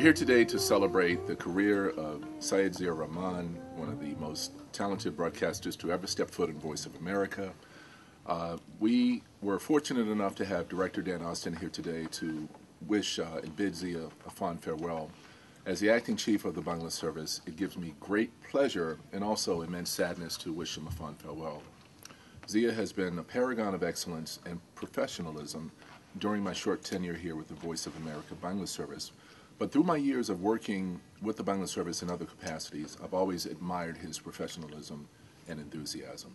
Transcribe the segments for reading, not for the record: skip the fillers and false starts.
here today to celebrate the career of Syed Zia Rahman, one of the most talented broadcasters to ever step foot in Voice of America. We were fortunate enough to have Director Dan Austin here today to wish and bid Zia a fond farewell. As the acting chief of the Bangla service, it gives me great pleasure and also immense sadness to wish him a fond farewell. Zia has been a paragon of excellence and professionalism during my short tenure here with the Voice of America Bangla service. But through my years of working with the Bangla service in other capacities, I've always admired his professionalism and enthusiasm.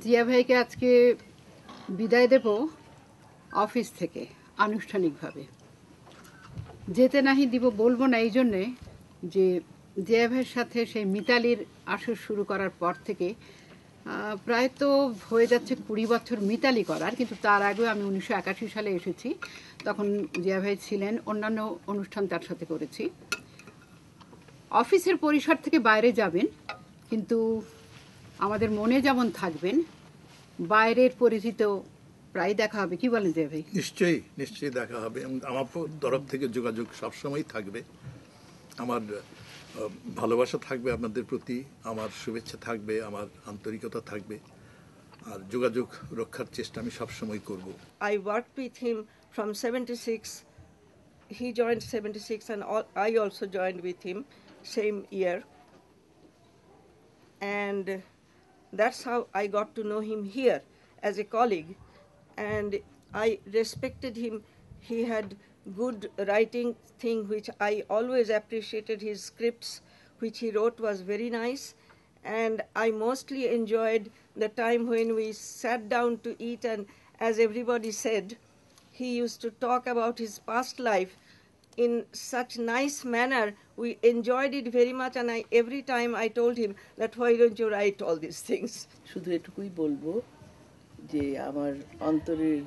Zia ভাইকে আজকে বিদায় দেব office থেকে আনুষ্ঠানিকভাবে। যেতে নাহি দিব বলবো না এই জন্যে যে জিয়া ভাইয়ের সাথে সেই মিতালির আসর শুরু করার পর থেকে প্রায় তো হয়ে যাচ্ছে 20 বছর মিতালি করার, কিন্তু তার আগেও আমি 1981 সালে এসেছি, তখন জিয়া ভাই ছিলেন, অন্যান্য অনুষ্ঠান তার সাথে করেছি। অফিসের পরিসর থেকে বাইরে যাবেন, কিন্তু আমাদের মনে যেমন থাকবেন, বাইরের পরিচিত প্রায় দেখা হবে। কি বলেন জিয়া ভাই? নিশ্চয়ই নিশ্চয়ই দেখা হবে এবং আমার তরফ থেকে যোগাযোগ সবসময় থাকবে। আমার ভালোবাসা থাকবে আপনাদের প্রতি, আমার শুভেচ্ছা থাকবে, আমার আন্তরিকতা থাকবে, আর যোগাযোগ রক্ষার চেষ্টা আমি সবসময় করব। I worked with him from 76. He joined 76 and I also joined with him same year. And that's how I got to know him here as a colleague. And I respected him. He had good writing thing which I always appreciated. His scripts which he wrote was very nice, and I mostly enjoyed the time when we sat down to eat, and as everybody said, he used to talk about his past life in such nice manner. We enjoyed it very much, and every time I told him that why don't you write all these things. শুধু এটুকুই বলবো যে আমার অন্তরের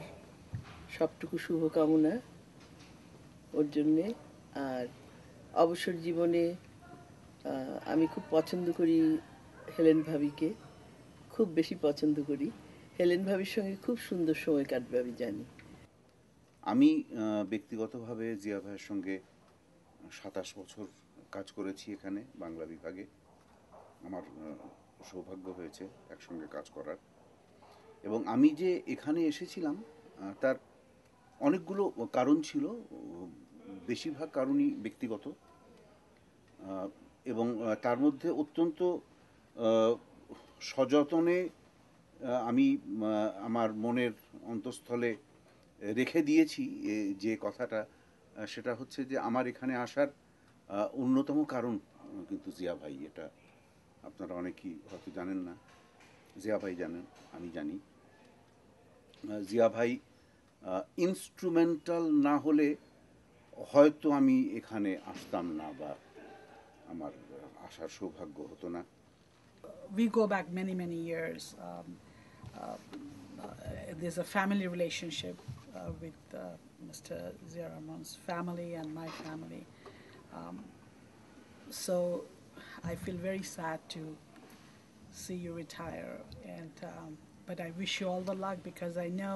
সবটুকু শুভকামনা ওর জন্যে। আর অবসর জীবনে আমি খুব পছন্দ করি হেলেন ভাবিকে, খুব বেশি পছন্দ করি। হেলেন ভাবির সঙ্গে খুব সুন্দর সময় কাটবে আমি জানি। আমি ব্যক্তিগতভাবে জিয়া ভাইয়ের সঙ্গে 27 বছর কাজ করেছি এখানে বাংলা বিভাগে। আমার সৌভাগ্য হয়েছে একসঙ্গে কাজ করার, এবং আমি যে এখানে এসেছিলাম তার অনেকগুলো কারণ ছিল, বেশিরভাগ কারণই ব্যক্তিগত, এবং তার মধ্যে অত্যন্ত সযত্নে আমি আমার মনের অন্তঃস্থলে রেখে দিয়েছি যে কথাটা, সেটা হচ্ছে যে আমার এখানে আসার অন্যতম কারণ কিন্তু জিয়া ভাই। এটা আপনারা অনেকেই হয়তো জানেন না, জিয়া ভাই জানেন, আমি জানি। জিয়া ভাই ইনস্ট্রুমেন্টাল না হলে হয়তো আমি এখানে আসতাম না বা আমার আসার সৌভাগ্য হতো না। We go back many years. There's a family relationship with Mr. Zia Rahman's family and my family. So I feel very sad to see you retire, and but I wish you all the luck because I know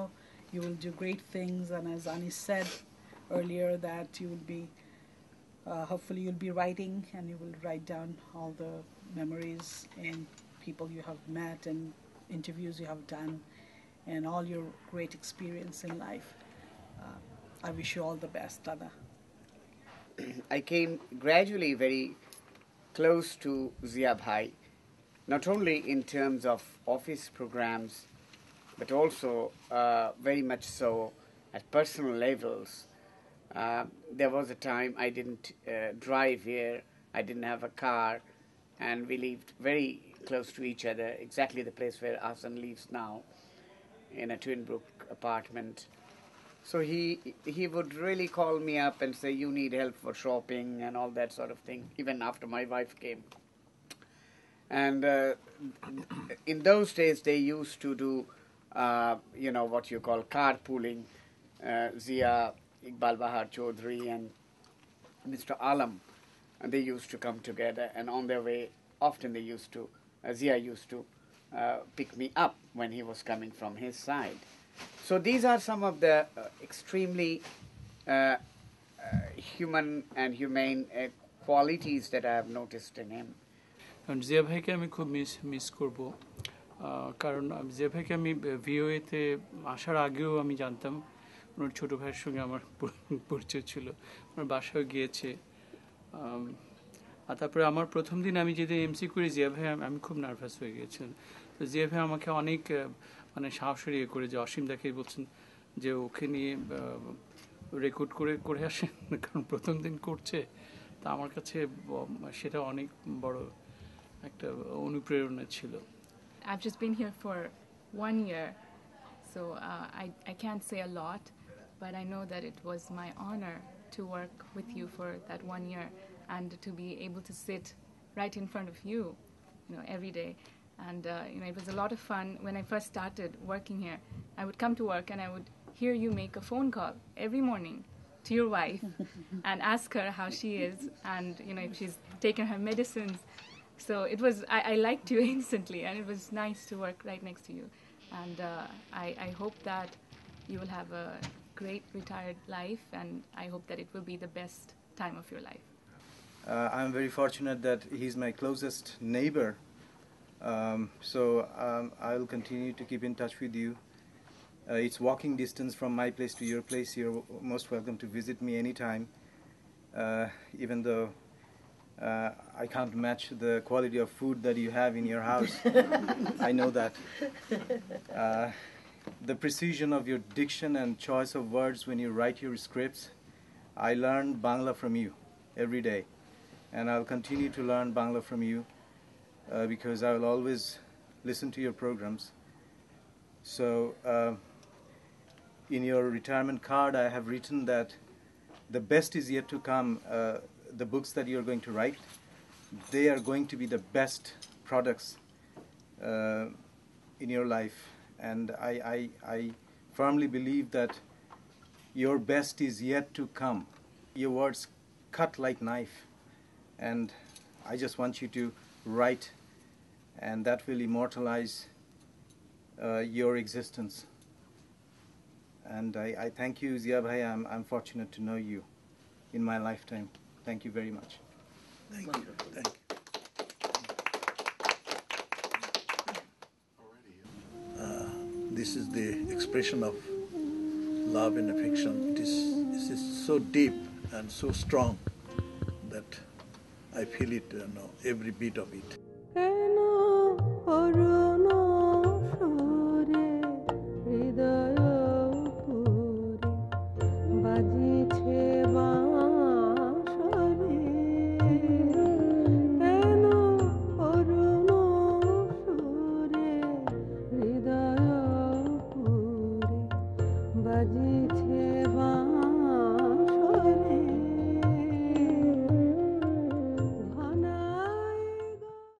you will do great things, and as Ani said earlier that you will be hopefully you'll be writing and you will write down all the memories and people you have met and interviews you have done and all your great experience in life. I wish you all the best, Dada. I came gradually very close to Zia Bhai, not only in terms of office programs, but also very much so at personal levels. There was a time I didn't drive here, I didn't have a car, and we lived very close to each other, exactly the place where Hassan lives now, in a Twinbrook apartment. So he would really call me up and say, you need help for shopping and all that sort of thing, even after my wife came. And in those days they used to do, what you call carpooling. Zia, Iqbal Bahar Chaudhry and Mr. Alam, and they used to come together, and on their way often they used to, Zia used to pick me up when he was coming from his side. So these are some of the extremely human and humane qualities that I have noticed in him. কারণ জিয়া ভাইকে আমি খুব miss করব, কারণ জিয়া ভাইকে আমি ভিওএতে আসার আগেও আমি জানতাম, ওনার ছোটো ভাইয়ের সঙ্গে আমার পরিচয় ছিল, ওনার বাসায় গিয়েছে। আর তারপরে আমার প্রথম দিন আমি যেদিন এমসি করি জিয়া ভাই, আমি খুব নার্ভাস হয়ে গিয়েছিলাম। তো জিয়া ভাই আমাকে অনেক মানে সাহসের ইয়ে করে, যে অসীম দাকে বলছেন যে ওকে নিয়ে রেকর্ড করে আসেন, কারণ প্রথম দিন করছে। তা আমার কাছে সেটা অনেক বড় একটা অনুপ্রেরণা ছিল। I've just been here for 1 year, so I can't say a lot, but I know that it was my honor to work with you for that 1 year and to be able to sit right in front of you, every day. And it was a lot of fun. When I first started working here, I would come to work and I would hear you make a phone call every morning to your wife and ask her how she is, and if she's taken her medicines. So it was, I liked you instantly, and it was nice to work right next to you. And I hope that you will have a great retired life, and I hope that it will be the best time of your life. I'm very fortunate that he's my closest neighbor. So I'll continue to keep in touch with you. It's walking distance from my place to your place. You're most welcome to visit me anytime, even though I can't match the quality of food that you have in your house. I know that. The precision of your diction and choice of words when you write your scripts, I learn Bangla from you every day. And I'll continue to learn Bangla from you because I will always listen to your programs. So in your retirement card, I have written that the best is yet to come. The books that you're going to write, they are going to be the best products in your life. And I firmly believe that your best is yet to come. Your words cut like knife. And I just want you to write, and that will immortalize your existence. And I thank you, Zia Bhai. I'm fortunate to know you in my lifetime. Thank you very much. Thank you. Thank you. This is the expression of love and affection. This is so deep and so strong that I feel it, every bit of it.